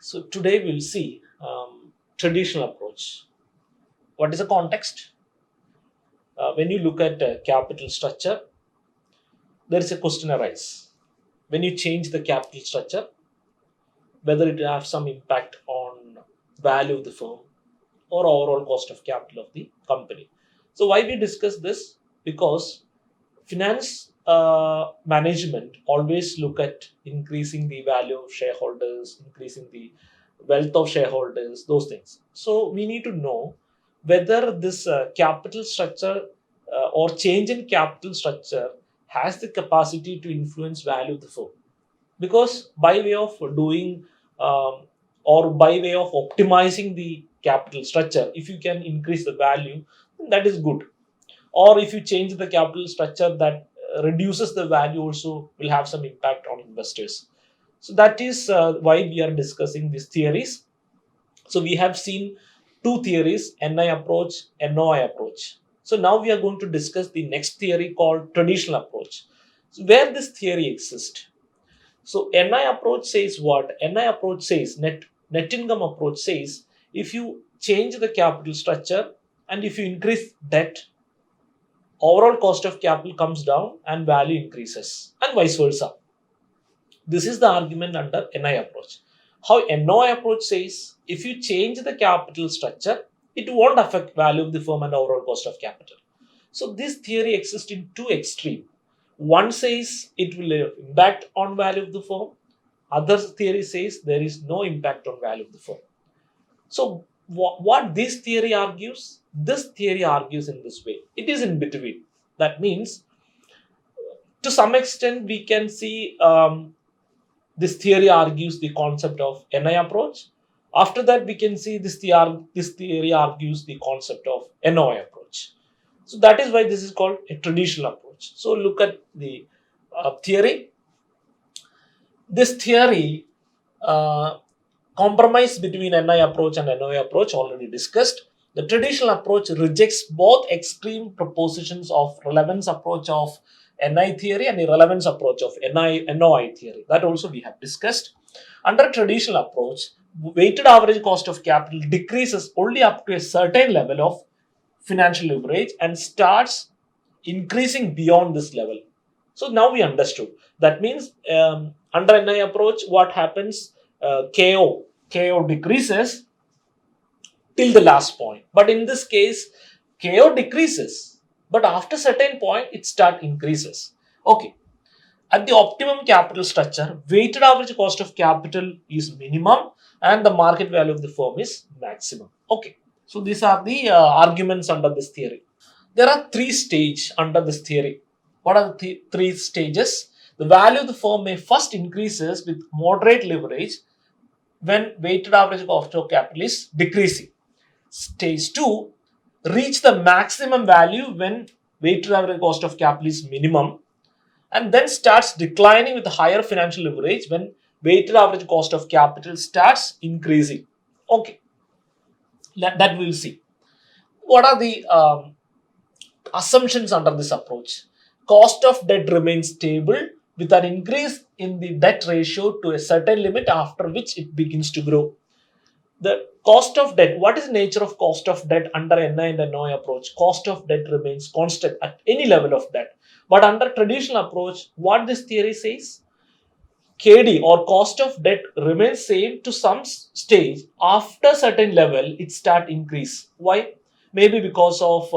So today we'll see traditional approach. What is the context? When you look at capital structure, there is a question arise. When you change the capital structure, whether it will have some impact on value of the firm or overall cost of capital of the company. So why we discuss this? Because finance management always look at increasing the value of shareholders, increasing the wealth of shareholders, those things. So we need to know whether this capital structure or change in capital structure has the capacity to influence value of the firm. Because by way of doing or by way of optimizing the capital structure, if you can increase the value, that is good. Or if you change the capital structure, that reduces the value, also will have some impact on investors. So that is why we are discussing these theories. So we have seen two theories, NI approach, NOI approach. So now we are going to discuss the next theory called traditional approach. So where this theory exists. So NI approach says what? NI approach says, net income approach says, if you change the capital structure and if you increase debt, overall cost of capital comes down and value increases, and vice versa. This is the argument under NI approach. How NOI approach says, if you change the capital structure, it won't affect value of the firm and overall cost of capital. So this theory exists in two extremes. One says it will impact on value of the firm. Other theory says there is no impact on value of the firm. So what this theory argues? This theory argues in this way. It is in between. That means, to some extent, we can see this theory argues the concept of NI approach. After that, we can see this theory argues the concept of NOI approach. So that is why this is called a traditional approach. So look at the theory. This theory compromise between NI approach and NOI approach already discussed. The traditional approach rejects both extreme propositions of relevance approach of NI theory and irrelevance approach of NOI theory. That also we have discussed. Under traditional approach, weighted average cost of capital decreases only up to a certain level of financial leverage and starts increasing beyond this level. So now we understood. That means under NI approach, what happens? KO decreases till the last point. But in this case, KO decreases, but after certain point, it start increases. Okay. At the optimum capital structure, weighted average cost of capital is minimum and the market value of the firm is maximum. Okay. So these are the arguments under this theory. There are three stages under this theory. What are the three stages? The value of the firm may first increases with moderate leverage when weighted average cost of capital is decreasing. Stage 2, reach the maximum value when weighted average cost of capital is minimum, and then starts declining with higher financial leverage when weighted average cost of capital starts increasing. Okay, that we'll see. What are the assumptions under this approach? Cost of debt remains stable with an increase in the debt ratio to a certain limit, after which it begins to grow. The cost of debt, what is the nature of cost of debt under NI and NOI approach? Cost of debt remains constant at any level of debt. But under traditional approach, what this theory says? KD or cost of debt remains same to some stage. After certain level, it start increase. Why? Maybe because of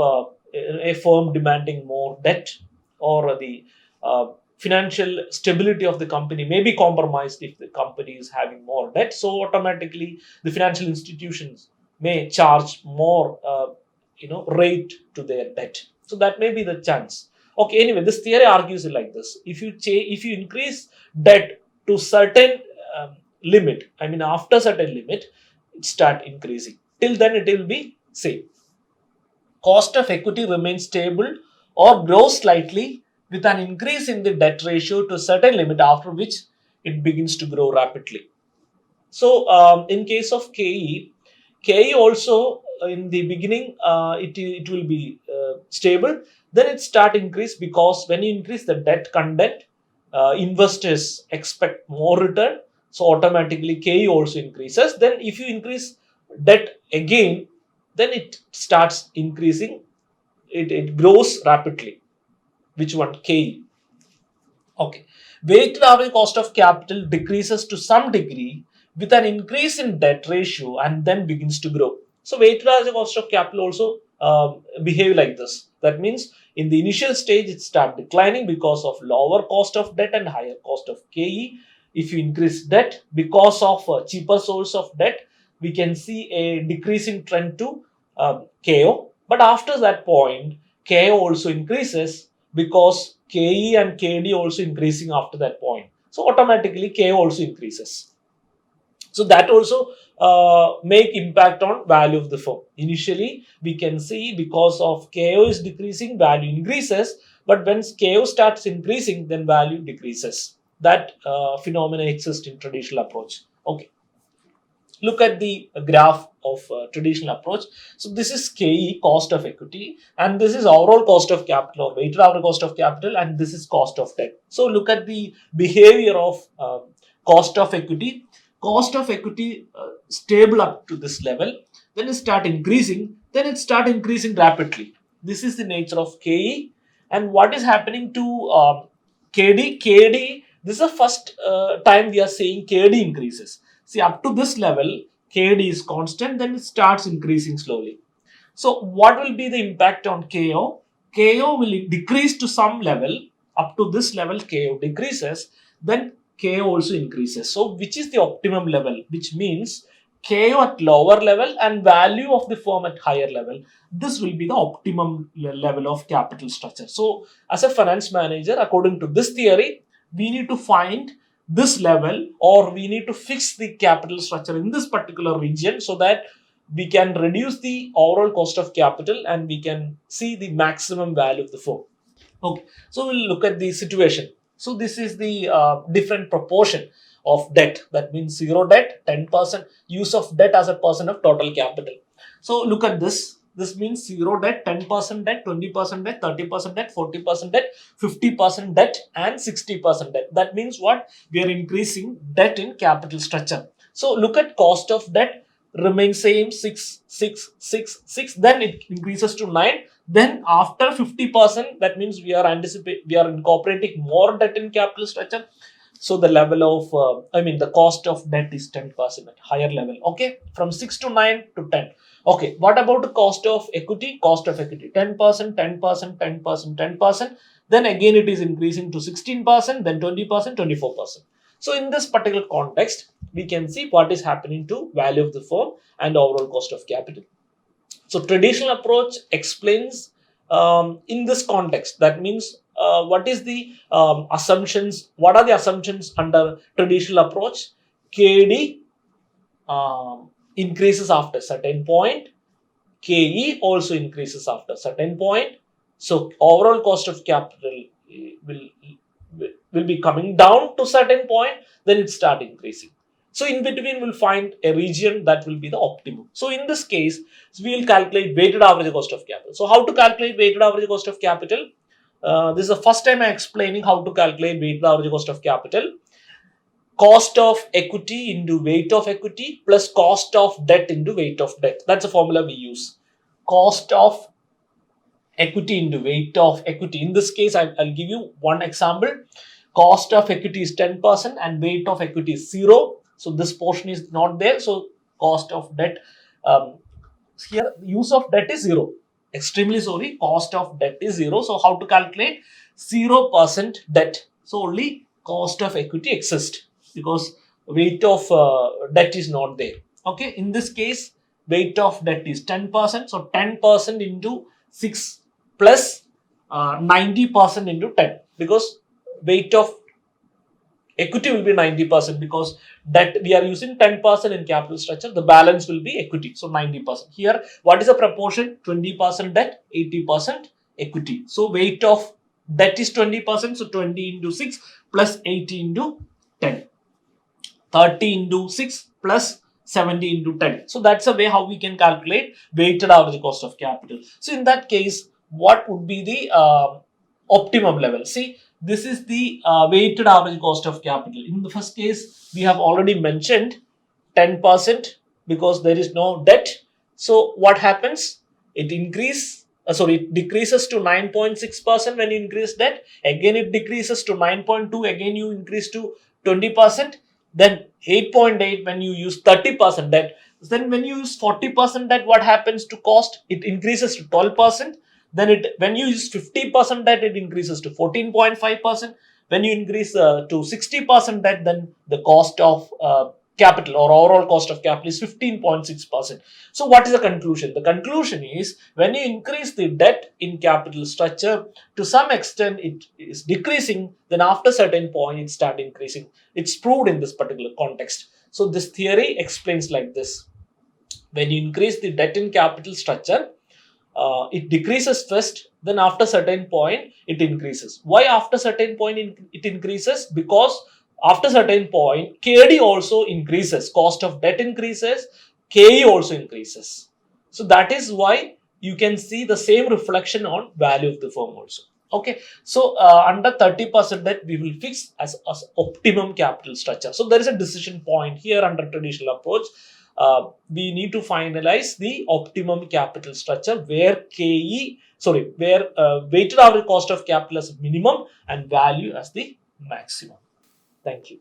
a firm demanding more debt, or the financial stability of the company may be compromised if the company is having more debt. So automatically the financial institutions may charge more rate to their debt. So that may be the chance. Okay, anyway, this theory argues it like this. If you increase debt to certain limit, I mean after certain limit, it start increasing. Till then it will be same. Cost of equity remains stable or grows slightly with an increase in the debt ratio to a certain limit, after which it begins to grow rapidly. So in case of KE also in the beginning it will be stable, then it start increase, because when you increase the debt content, investors expect more return, So automatically KE also increases. Then if you increase debt again, then it starts increasing. It grows rapidly. Which one? KE. Okay. Weighted average cost of capital decreases to some degree with an increase in debt ratio and then begins to grow. So weighted average cost of capital also behave like this. That means in the initial stage it start declining because of lower cost of debt and higher cost of KE. If you increase debt because of cheaper source of debt, we can see a decreasing trend to KO. But after that point, KO also increases because KE and KD also increasing after that point. So automatically KO also increases. So that also make impact on value of the firm. Initially, we can see because of KO is decreasing, value increases. But when KO starts increasing, then value decreases. That phenomenon exists in traditional approach. Okay. Look at the graph of traditional approach. So this is KE, cost of equity, and this is overall cost of capital or weighted average cost of capital, and this is cost of debt. So look at the behavior of cost of equity. Cost of equity stable up to this level, then it start increasing, rapidly. This is the nature of KE. And what is happening to KD? This is the first time we are seeing KD increases. See, up to this level, KD is constant, then it starts increasing slowly. So what will be the impact on KO? KO will decrease to some level. Up to this level, KO decreases, then KO also increases. So which is the optimum level? Which means KO at lower level and value of the firm at higher level. This will be the optimum level of capital structure. So as a finance manager, according to this theory, we need to find this level, or we need to fix the capital structure in this particular region so that we can reduce the overall cost of capital and we can see the maximum value of the firm. Okay, so we'll look at the situation. So this is the different proportion of debt. That means zero debt, 10% use of debt as a percent of total capital. So look at this. This means zero debt, 10% debt, 20% debt, 30% debt, 40% debt, 50% debt, and 60% debt. That means what? We are increasing debt in capital structure. So look at cost of debt remains same, 6, 6, 6, 6. Then it increases to 9. Then after 50%, that means we are incorporating more debt in capital structure. So the level of, the cost of debt is 10% at higher level. Okay, from 6 to 9 to 10. Okay, what about the cost of equity? Cost of equity 10%, 10%, 10%, 10%. Then again it is increasing to 16%, then 20%, 24%. So in this particular context, we can see what is happening to value of the firm and overall cost of capital. So traditional approach explains in this context. That means what is the assumptions? What are the assumptions under traditional approach? KD increases after certain point. KE also increases after certain point. So overall cost of capital will be coming down to certain point. Then it start increasing. So in between, we'll find a region that will be the optimum. So in this case, we will calculate weighted average cost of capital. So how to calculate weighted average cost of capital? This is the first time I'm explaining how to calculate weighted average cost of capital. Cost of equity into weight of equity plus cost of debt into weight of debt. That's a formula we use. Cost of equity into weight of equity. In this case, I'll give you one example. Cost of equity is 10% and weight of equity is 0. So this portion is not there. So cost of debt, here use of debt is 0. Extremely sorry, cost of debt is 0. So how to calculate? 0% debt. So only cost of equity exists because weight of debt is not there. Okay, in this case, weight of debt is 10%. So 10% into 6 plus 90% into 10, because weight of equity will be 90% because debt we are using 10% in capital structure. The balance will be equity. So 90%. Here, what is the proportion? 20% debt, 80% equity. So weight of debt is 20%. So 20 into 6 plus 80 into 10. 30 into 6 plus 70 into 10. So that's a way how we can calculate weighted average cost of capital. So in that case, what would be the optimum level? See, This is the weighted average cost of capital. In the first case, we have already mentioned 10% because there is no debt. So what happens? It decreases to 9.6% when you increase debt. Again, it decreases to 9.2. Again, you increase to 20%. Then 8.8 when you use 30% debt. Then when you use 40% debt, what happens to cost? It increases to 12%. Then when you use 50% debt, it increases to 14.5%. When you increase to 60% debt, then the cost of capital or overall cost of capital is 15.6%. So what is the conclusion? The conclusion is when you increase the debt in capital structure, to some extent it is decreasing, then after certain point it start increasing. It's proved in this particular context. So this theory explains like this. When you increase the debt in capital structure, it decreases first, then after certain point it increases. Why after certain point it increases? Because after certain point KD also increases, cost of debt increases, KE also increases. So that is why you can see the same reflection on value of the firm also. Okay, so under 30% debt we will fix as optimum capital structure. So there is a decision point here under traditional approach. We need to finalize the optimum capital structure where weighted average cost of capital as minimum and value as the maximum. Thank you.